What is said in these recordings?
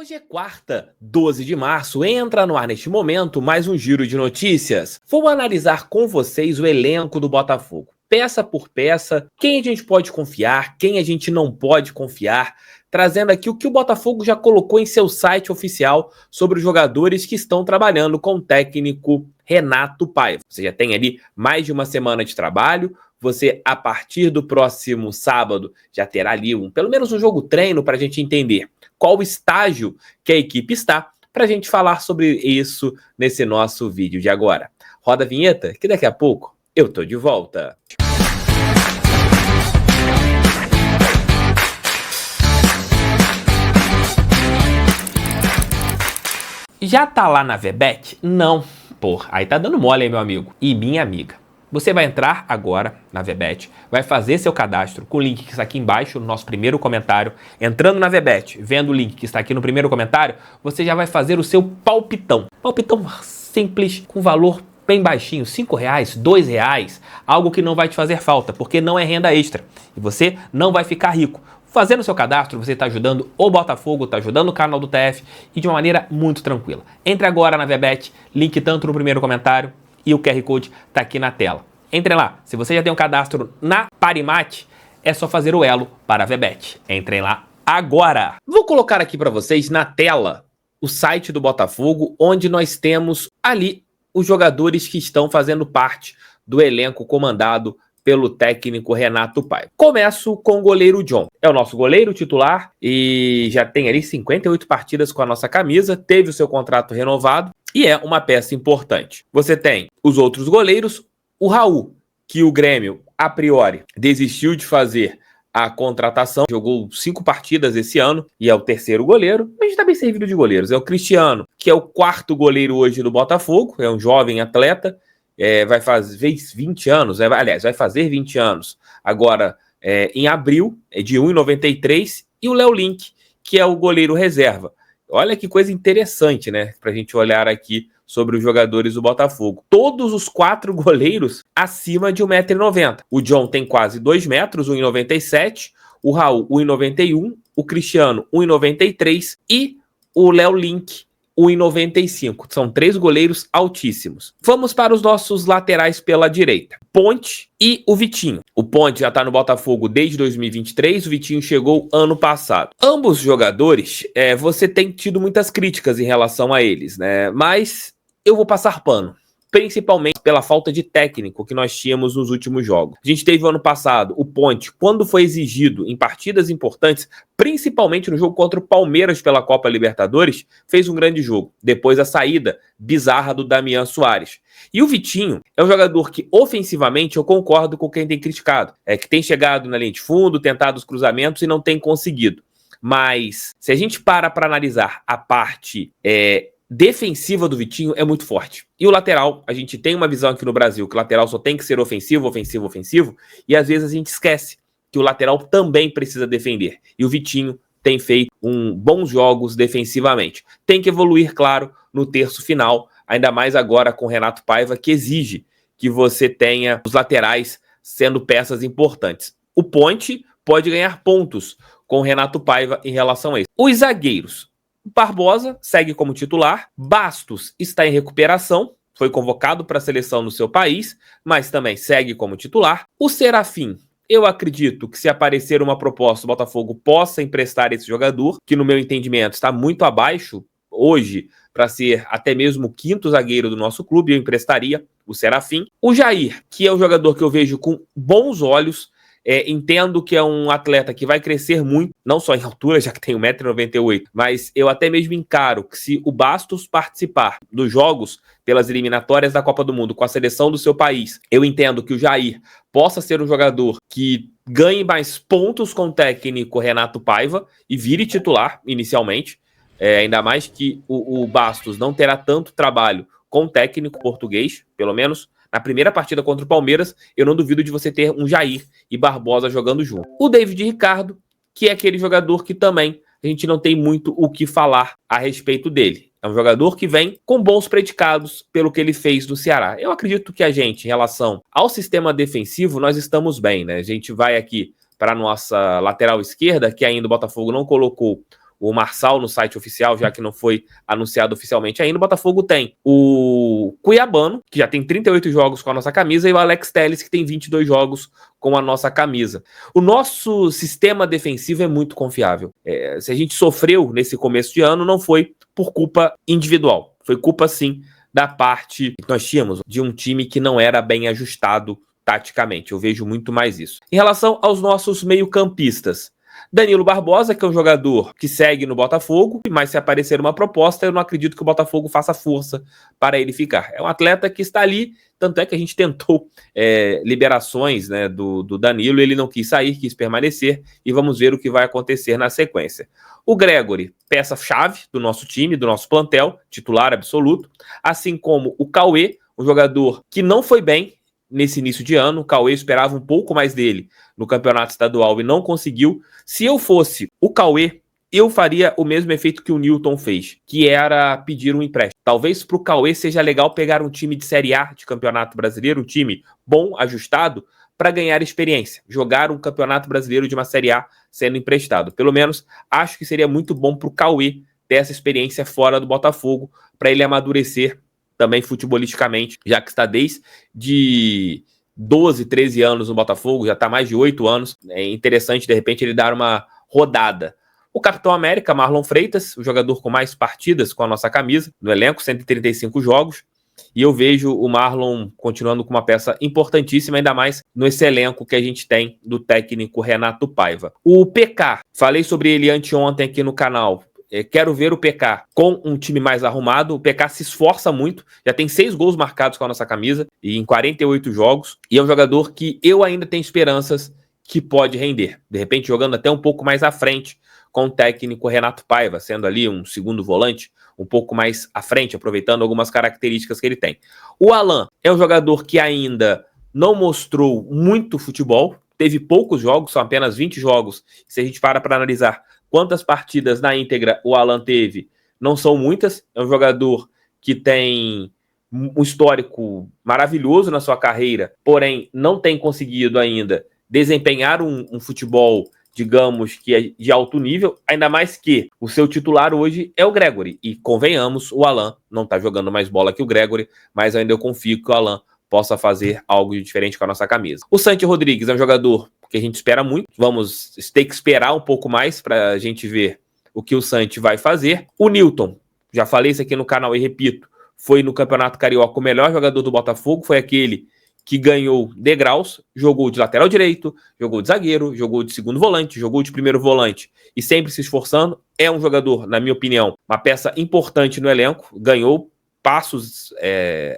Hoje é quarta, 12 de março, entra no ar neste momento mais um giro de notícias. Vou analisar com vocês o elenco do Botafogo, peça por peça, quem a gente pode confiar, quem a gente não pode confiar, trazendo aqui o que o Botafogo já colocou em seu site oficial sobre os jogadores que estão trabalhando com o técnico Renato Paiva. Você já tem ali mais de uma semana de trabalho. Você, a partir do próximo sábado, já terá ali pelo menos um jogo treino para a gente entender qual o estágio que a equipe está, para a gente falar sobre isso nesse nosso vídeo de agora. Roda a vinheta, que daqui a pouco eu tô de volta. Já tá lá na VBET? Não. Porra, aí tá dando mole, hein, meu amigo e minha amiga. Você vai entrar agora na VBET, vai fazer seu cadastro com o link que está aqui embaixo no nosso primeiro comentário. Entrando na VBET, vendo o link que está aqui no primeiro comentário, você já vai fazer o seu palpitão. Palpitão simples, com valor bem baixinho, R$5, R$2, algo que não vai te fazer falta, porque não é renda extra. E você não vai ficar rico. Fazendo seu cadastro, você está ajudando o Botafogo, está ajudando o canal do TF e de uma maneira muito tranquila. Entre agora na VBET, link tanto no primeiro comentário, e o QR Code está aqui na tela. Entrem lá. Se você já tem um cadastro na Parimat, é só fazer o elo para a VBET. Entrem lá agora. Vou colocar aqui para vocês na tela o site do Botafogo, onde nós temos ali os jogadores que estão fazendo parte do elenco comandado pelo técnico Renato Paiva. Começo com o goleiro John. É o nosso goleiro titular e já tem ali 58 partidas com a nossa camisa, teve o seu contrato renovado e é uma peça importante. Você tem os outros goleiros, o Raul, que o Grêmio, a priori, desistiu de fazer a contratação, jogou 5 partidas esse ano e é o terceiro goleiro, mas está bem servido de goleiros. É o Cristiano, que é o quarto goleiro hoje do Botafogo, é um jovem atleta, vai fazer 20 anos, aliás, vai fazer 20 anos agora em abril, é de 1,93, e o Léo Link, que é o goleiro reserva. Olha que coisa interessante, né, pra gente olhar aqui sobre os jogadores do Botafogo. Todos os 4 goleiros acima de 1,90 m. O John tem quase 2 metros, 1,97, o Raul 1,91, o Cristiano 1,93 e o Léo Link 1,95. São 3 goleiros altíssimos. Vamos para os nossos laterais pela direita. Ponte e o Vitinho. O Ponte já está no Botafogo desde 2023, o Vitinho chegou ano passado. Ambos jogadores, você tem tido muitas críticas em relação a eles, né? Mas eu vou passar pano. Principalmente pela falta de técnico que nós tínhamos nos últimos jogos. A gente teve o ano passado o Ponte, quando foi exigido em partidas importantes, principalmente no jogo contra o Palmeiras pela Copa Libertadores, fez um grande jogo. Depois a saída bizarra do Damian Soares. E o Vitinho é um jogador que, ofensivamente, eu concordo com quem tem criticado. Que tem chegado na linha de fundo, tentado os cruzamentos e não tem conseguido. Mas, se a gente para analisar a parte defensiva do Vitinho, é muito forte. E o lateral, a gente tem uma visão aqui no Brasil que o lateral só tem que ser ofensivo, ofensivo, ofensivo, e às vezes a gente esquece que o lateral também precisa defender. E o Vitinho tem feito bons jogos defensivamente. Tem que evoluir, claro, no terço final, ainda mais agora com o Renato Paiva, que exige que você tenha os laterais sendo peças importantes. O Ponte pode ganhar pontos com o Renato Paiva em relação a isso. Os zagueiros. Barbosa segue como titular, Bastos está em recuperação, foi convocado para a seleção no seu país, mas também segue como titular. O Serafim, eu acredito que se aparecer uma proposta, o Botafogo possa emprestar esse jogador, que no meu entendimento está muito abaixo hoje para ser até mesmo o 5º zagueiro do nosso clube, eu emprestaria o Serafim. O Jair, que é um jogador que eu vejo com bons olhos, entendo que é um atleta que vai crescer muito, não só em altura, já que tem 1,98 m, mas eu até mesmo encaro que se o Bastos participar dos jogos pelas eliminatórias da Copa do Mundo com a seleção do seu país, eu entendo que o Jair possa ser um jogador que ganhe mais pontos com o técnico Renato Paiva e vire titular inicialmente, ainda mais que o Bastos não terá tanto trabalho com o técnico português, pelo menos na primeira partida contra o Palmeiras, eu não duvido de você ter um Jair e Barbosa jogando junto. O David Ricardo, que é aquele jogador que também a gente não tem muito o que falar a respeito dele. É um jogador que vem com bons predicados pelo que ele fez no Ceará. Eu acredito que a gente, em relação ao sistema defensivo, nós estamos bem, né? A gente vai aqui para a nossa lateral esquerda, que ainda o Botafogo não colocou o Marçal no site oficial, já que não foi anunciado oficialmente ainda. O Botafogo tem o Cuiabano, que já tem 38 jogos com a nossa camisa, e o Alex Telles, que tem 22 jogos com a nossa camisa. O nosso sistema defensivo é muito confiável. Se a gente sofreu nesse começo de ano, não foi por culpa individual. Foi culpa, sim, da parte que nós tínhamos, de um time que não era bem ajustado taticamente. Eu vejo muito mais isso. Em relação aos nossos meio-campistas, Danilo Barbosa, que é um jogador que segue no Botafogo, mas se aparecer uma proposta, eu não acredito que o Botafogo faça força para ele ficar. É um atleta que está ali, tanto é que a gente tentou liberações, né, do Danilo, ele não quis sair, quis permanecer, e vamos ver o que vai acontecer na sequência. O Gregory, peça-chave do nosso time, do nosso plantel, titular absoluto, assim como o Cauê, um jogador que não foi bem nesse início de ano. O Cauê esperava um pouco mais dele no campeonato estadual e não conseguiu. Se eu fosse o Cauê, eu faria o mesmo efeito que o Newton fez, que era pedir um empréstimo. Talvez para o Cauê seja legal pegar um time de Série A de Campeonato Brasileiro, um time bom, ajustado, para ganhar experiência. Jogar um Campeonato Brasileiro de uma Série A sendo emprestado. Pelo menos, acho que seria muito bom para o Cauê ter essa experiência fora do Botafogo, para ele amadurecer também futebolisticamente, já que está desde 12, 13 anos no Botafogo, já está mais de 8 anos. É interessante, de repente, ele dar uma rodada. O Capitão América, Marlon Freitas, o jogador com mais partidas com a nossa camisa no elenco, 135 jogos. E eu vejo o Marlon continuando com uma peça importantíssima, ainda mais nesse elenco que a gente tem do técnico Renato Paiva. O PK, falei sobre ele anteontem aqui no canal. Quero ver o PK com um time mais arrumado. O PK se esforça muito, já tem 6 gols marcados com a nossa camisa e em 48 jogos. E é um jogador que eu ainda tenho esperanças que pode render. De repente jogando até um pouco mais à frente com o técnico Renato Paiva, sendo ali um segundo volante, um pouco mais à frente, aproveitando algumas características que ele tem. O Alan é um jogador que ainda não mostrou muito futebol, teve poucos jogos, são apenas 20 jogos. Se a gente para analisar quantas partidas na íntegra o Alan teve, não são muitas. É um jogador que tem um histórico maravilhoso na sua carreira, porém não tem conseguido ainda desempenhar um futebol, digamos, que é de alto nível, ainda mais que o seu titular hoje é o Gregory. E convenhamos, o Alan não está jogando mais bola que o Gregory, mas ainda eu confio que o Alan possa fazer algo de diferente com a nossa camisa. O Santi Rodrigues é um jogador que a gente espera muito. Vamos ter que esperar um pouco mais para a gente ver o que o Santi vai fazer. O Newton, já falei isso aqui no canal e repito, foi no Campeonato Carioca o melhor jogador do Botafogo, foi aquele que ganhou degraus, jogou de lateral direito, jogou de zagueiro, jogou de segundo volante, jogou de primeiro volante e sempre se esforçando. É um jogador, na minha opinião, uma peça importante no elenco, ganhou passos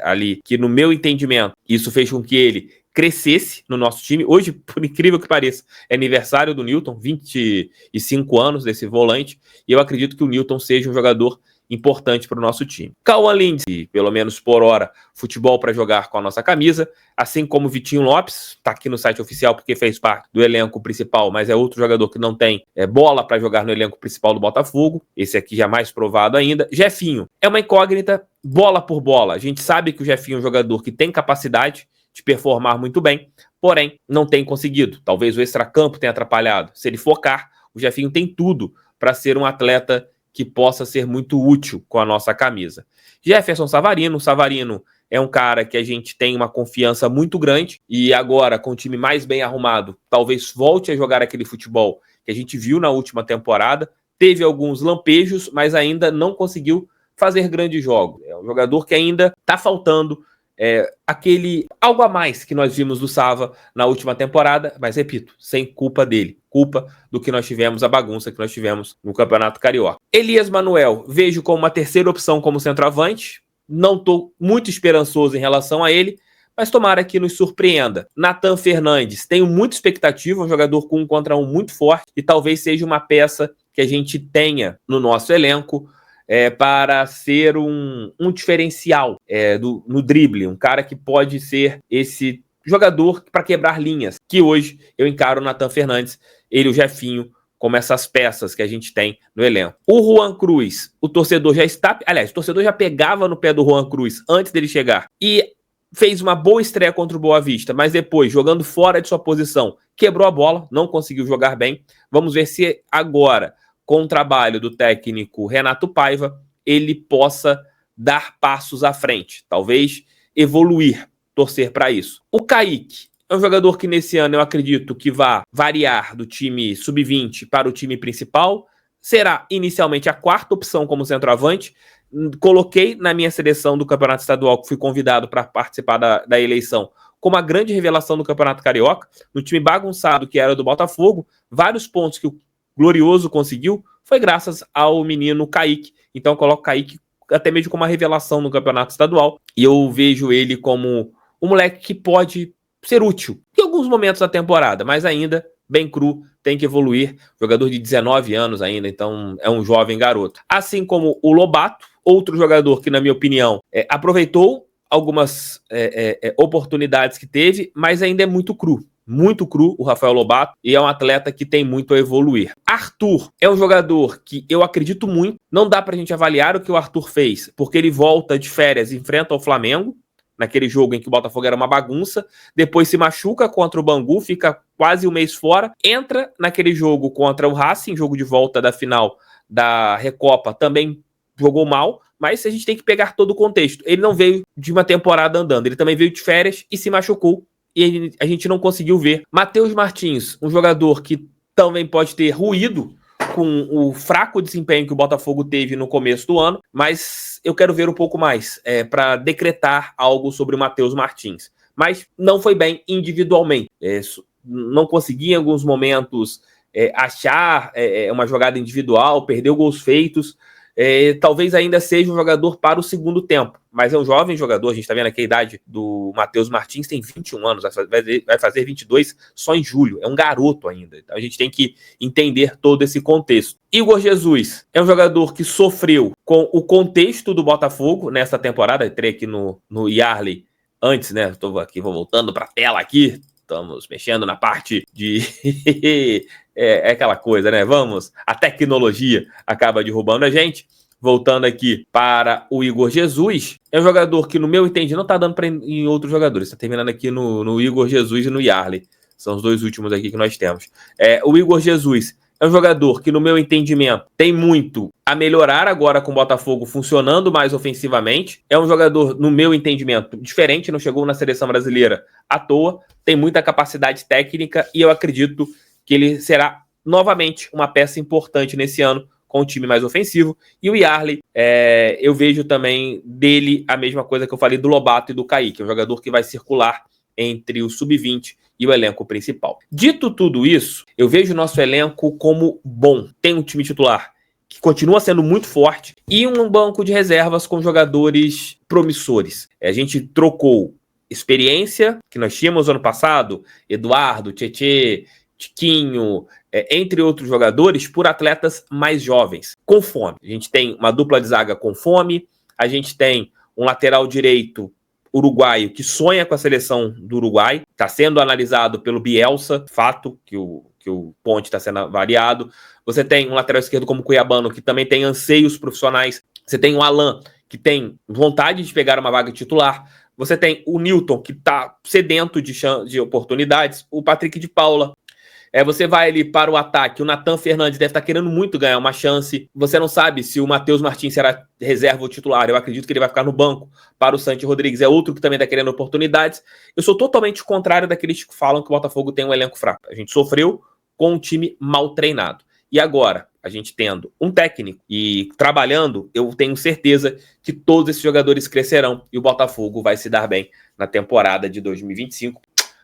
ali que, no meu entendimento, isso fez com que ele crescesse no nosso time. Hoje, por incrível que pareça, é aniversário do Newton, 25 anos desse volante, e eu acredito que o Newton seja um jogador importante para o nosso time. Cauã Lindsay, pelo menos por hora, futebol para jogar com a nossa camisa, assim como Vitinho Lopes, está aqui no site oficial porque fez parte do elenco principal, mas é outro jogador que não tem bola para jogar no elenco principal do Botafogo, esse aqui já mais provado ainda. Jefinho, é uma incógnita, bola por bola, a gente sabe que o Jefinho é um jogador que tem capacidade de performar muito bem, porém não tem conseguido, talvez o extracampo tenha atrapalhado. Se ele focar, o Jefinho tem tudo para ser um atleta que possa ser muito útil com a nossa camisa. Jefferson Savarino. Savarino é um cara que a gente tem uma confiança muito grande e agora, com o time mais bem arrumado, talvez volte a jogar aquele futebol que a gente viu na última temporada. Teve alguns lampejos, mas ainda não conseguiu fazer grandes jogos. É um jogador que ainda está faltando aquele algo a mais que nós vimos do Sava na última temporada, mas repito, sem culpa dele, culpa do que nós tivemos, a bagunça que nós tivemos no Campeonato Carioca. Elias Manuel, vejo como uma terceira opção como centroavante, não estou muito esperançoso em relação a ele, mas tomara que nos surpreenda. Nathan Fernandes, tenho muita expectativa, um jogador com 1 contra 1 muito forte, e talvez seja uma peça que a gente tenha no nosso elenco para ser um diferencial no drible, um cara que pode ser esse jogador para quebrar linhas, que hoje eu encaro o Nathan Fernandes, ele, o Jefinho, como essas peças que a gente tem no elenco. O Juan Cruz, o torcedor já está... Aliás, o torcedor já pegava no pé do Juan Cruz antes dele chegar e fez uma boa estreia contra o Boa Vista, mas depois, jogando fora de sua posição, quebrou a bola, não conseguiu jogar bem. Vamos ver se agora, com o trabalho do técnico Renato Paiva, ele possa dar passos à frente, talvez evoluir, torcer para isso. O Kaique é um jogador que nesse ano eu acredito que vai variar do time sub-20 para o time principal, será inicialmente a quarta opção como centroavante. Coloquei na minha seleção do Campeonato Estadual, que fui convidado para participar da eleição, como a grande revelação do Campeonato Carioca, no time bagunçado que era do Botafogo. Vários pontos que o Glorioso conseguiu foi graças ao menino Kaique. Então eu coloco o Kaique até mesmo como uma revelação no Campeonato Estadual, e eu vejo ele como um moleque que pode ser útil em alguns momentos da temporada, mas ainda bem cru, tem que evoluir. Jogador de 19 anos ainda, então é um jovem garoto. Assim como o Lobato, outro jogador que, na minha opinião, aproveitou algumas oportunidades que teve, mas ainda é muito cru o Rafael Lobato, e é um atleta que tem muito a evoluir. Arthur é um jogador que eu acredito muito, não dá pra gente avaliar o que o Arthur fez, porque ele volta de férias, enfrenta o Flamengo, naquele jogo em que o Botafogo era uma bagunça, depois se machuca contra o Bangu, fica quase um mês fora, entra naquele jogo contra o Racing, jogo de volta da final da Recopa, também jogou mal, mas a gente tem que pegar todo o contexto. Ele não veio de uma temporada andando, ele também veio de férias e se machucou, e a gente não conseguiu ver. Matheus Martins, um jogador que também pode ter ruído com o fraco desempenho que o Botafogo teve no começo do ano, mas eu quero ver um pouco mais para decretar algo sobre o Matheus Martins. Mas não foi bem individualmente. Não consegui em alguns momentos achar uma jogada individual, perdeu gols feitos. Talvez ainda seja um jogador para o segundo tempo, mas é um jovem jogador. A gente está vendo aqui a idade do Matheus Martins, tem 21 anos, vai fazer 22 só em julho, é um garoto ainda. Então a gente tem que entender todo esse contexto. Igor Jesus é um jogador que sofreu com o contexto do Botafogo nessa temporada. Entrei aqui no Yarley antes, né? Estou aqui, vou voltando para a tela aqui. Estamos mexendo na parte de... é aquela coisa, né? A tecnologia acaba derrubando a gente. Voltando aqui para o Igor Jesus, é um jogador que, no meu entendimento, não está dando para em outros jogadores. Está terminando aqui no Igor Jesus e no Yarley. São os dois últimos aqui que nós temos. O Igor Jesus é um jogador que, no meu entendimento, tem muito a melhorar agora com o Botafogo funcionando mais ofensivamente. É um jogador, no meu entendimento, diferente, não chegou na seleção brasileira à toa, tem muita capacidade técnica e eu acredito que ele será novamente uma peça importante nesse ano com um time mais ofensivo. E o Yarley, eu vejo também dele a mesma coisa que eu falei do Lobato e do Kaique, um jogador que vai circular entre o sub-20 e o elenco principal. Dito tudo isso, eu vejo o nosso elenco como bom. Tem um time titular que continua sendo muito forte e um banco de reservas com jogadores promissores. A gente trocou experiência que nós tínhamos ano passado, Eduardo, Tietê, Tiquinho, entre outros jogadores, por atletas mais jovens, com fome. A gente tem uma dupla de zaga com fome, a gente tem um lateral direito uruguaio que sonha com a seleção do Uruguai, está sendo analisado pelo Bielsa, fato que o Ponte está sendo avaliado. Você tem um lateral esquerdo como o Cuiabano, que também tem anseios profissionais. Você tem o Alan, que tem vontade de pegar uma vaga titular. Você tem o Newton, que está sedento de oportunidades. O Patrick de Paula. Você vai ali para o ataque, o Nathan Fernandes deve estar querendo muito ganhar uma chance. Você não sabe se o Matheus Martins será reserva ou titular. Eu acredito que ele vai ficar no banco. Para o Santi Rodrigues é outro que também está querendo oportunidades. Eu sou totalmente contrário daqueles que falam que o Botafogo tem um elenco fraco. A gente sofreu com um time mal treinado. E agora, a gente tendo um técnico e trabalhando, eu tenho certeza que todos esses jogadores crescerão e o Botafogo vai se dar bem na temporada de 2025.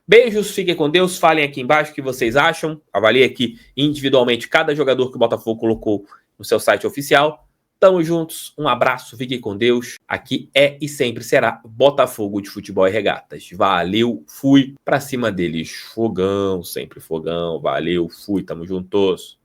Beijos, fiquem com Deus, falem aqui embaixo o que vocês acham. Avalie aqui individualmente cada jogador que o Botafogo colocou no seu site oficial. Tamo juntos, um abraço, fiquem com Deus. Aqui é e sempre será Botafogo de Futebol e Regatas. Valeu, fui pra cima deles. Fogão, sempre fogão, valeu, fui, tamo juntos.